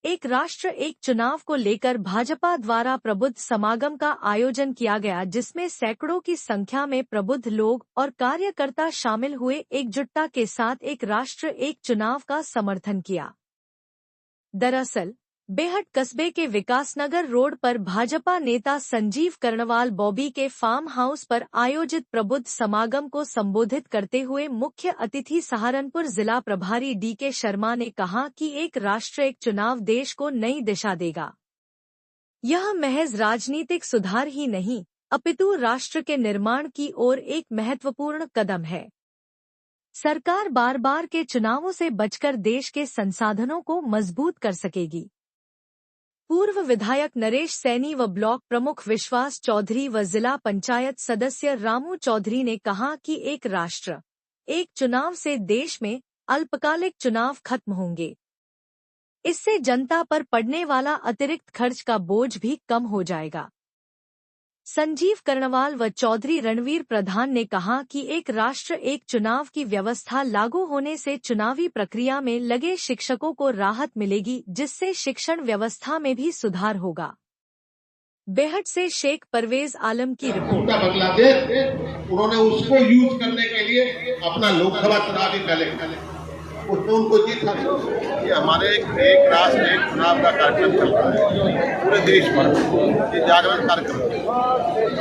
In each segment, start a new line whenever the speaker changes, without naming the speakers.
एक राष्ट्र एक चुनाव को लेकर भाजपा द्वारा प्रबुद्ध समागम का आयोजन किया गया, जिसमें सैकड़ों की संख्या में प्रबुद्ध लोग और कार्यकर्ता शामिल हुए, एकजुटता के साथ एक राष्ट्र एक चुनाव का समर्थन किया। दरअसल बेहट कस्बे के विकासनगर रोड पर भाजपा नेता संजीव कर्णवाल बॉबी के फार्म हाउस पर आयोजित प्रबुद्ध समागम को संबोधित करते हुए मुख्य अतिथि सहारनपुर जिला प्रभारी DK शर्मा ने कहा कि एक राष्ट्र एक चुनाव देश को नई दिशा देगा। यह महज राजनीतिक सुधार ही नहीं, अपितु राष्ट्र के निर्माण की ओर एक महत्वपूर्ण कदम है। सरकार बार बार के चुनावों से बचकर देश के संसाधनों को मजबूत कर सकेगी। पूर्व विधायक नरेश सैनी व ब्लॉक प्रमुख विश्वास चौधरी व जिला पंचायत सदस्य रामू चौधरी ने कहा कि एक राष्ट्र एक चुनाव से देश में अल्पकालिक चुनाव खत्म होंगे। इससे जनता पर पड़ने वाला अतिरिक्त खर्च का बोझ भी कम हो जाएगा। संजीव कर्णवाल व चौधरी रणवीर प्रधान ने कहा कि एक राष्ट्र एक चुनाव की व्यवस्था लागू होने से चुनावी प्रक्रिया में लगे शिक्षकों को राहत मिलेगी, जिससे शिक्षण व्यवस्था में भी सुधार होगा। बेहट से शेख परवेज आलम की रिपोर्ट।
बांग्लादेश उन्होंने उसको यूज करने के लिए अपना लोकसभा चुनाव भी पहले उसमें उनको जीत हासिल। ये हमारे एक राष्ट्र एक चुनाव का कार्यक्रम चल रहा है पूरे देश भर में। ये जागरण कार्यक्रम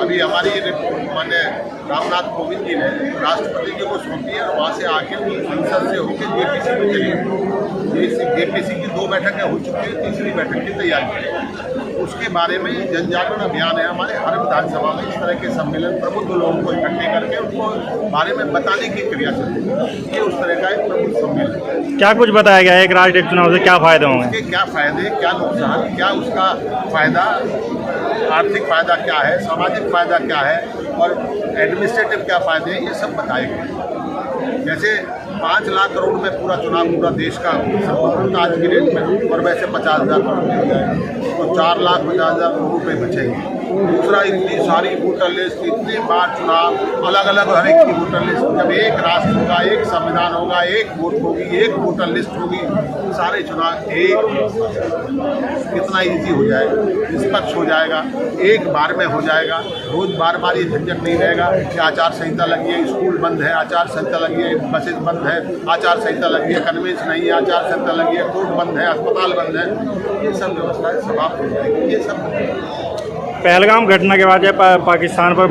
अभी हमारी रिपोर्ट माननीय रामनाथ कोविंद जी ने राष्ट्रपति जी को सौंपी है और वहाँ से आके संसद से होकर JPC में चली गई। JPC की 2 बैठकें हो चुकी हैं, तीसरी बैठक की तैयारी है। उसके बारे में जन जागरण अभियान है। हमारे हर विधानसभा में इस तरह के सम्मेलन प्रबुद्ध लोगों को इकट्ठे करके उनको बारे में बताने की क्रिया चल रही है। ये उस तरह का एक प्रबुद्ध सम्मेलन।
क्या कुछ बताया गया है एक राष्ट्र एक चुनाव से क्या फायदे होंगे?
उसके क्या फायदे, क्या नुकसान, क्या उसका फायदा, आर्थिक फायदा क्या है, सामाजिक फायदा क्या है और एडमिनिस्ट्रेटिव क्या फायदे हैं, ये सब बताए गए। जैसे 5 लाख करोड़ में पूरा चुनाव पूरा देश का संपूर्ण आज की डेट में, और वैसे 50,000 करोड़ हो जाएगा तो 4,50,000 करोड़ रुपये बचेंगे। दूसरा, इतनी सारी वोटर लिस्ट, इतने बार चुनाव, अलग अलग हर एक की वोटर लिस्ट, जब एक राष्ट्र होगा, एक संविधान होगा, एक वोट होगी, एक वोटर लिस्ट होगी, सारे चुनाव एक, कितना ईजी हो जाएगा, निष्पक्ष हो जाएगा, एक बार में हो जाएगा। रोज बार बार ये झंझट नहीं रहेगा कि आचार संहिता लगी है, स्कूल बंद है, आचार संहिता लगी है, बसेज बंद है, आचार संहिता लगी है, कन्वेंस नहीं है, आचार संहिता लगी है, कोर्ट बंद है, अस्पताल बंद है। ये सब व्यवस्थाएं समाप्त हो जाएगी। ये सब
पहलगाम घटना के बाद पाकिस्तान पर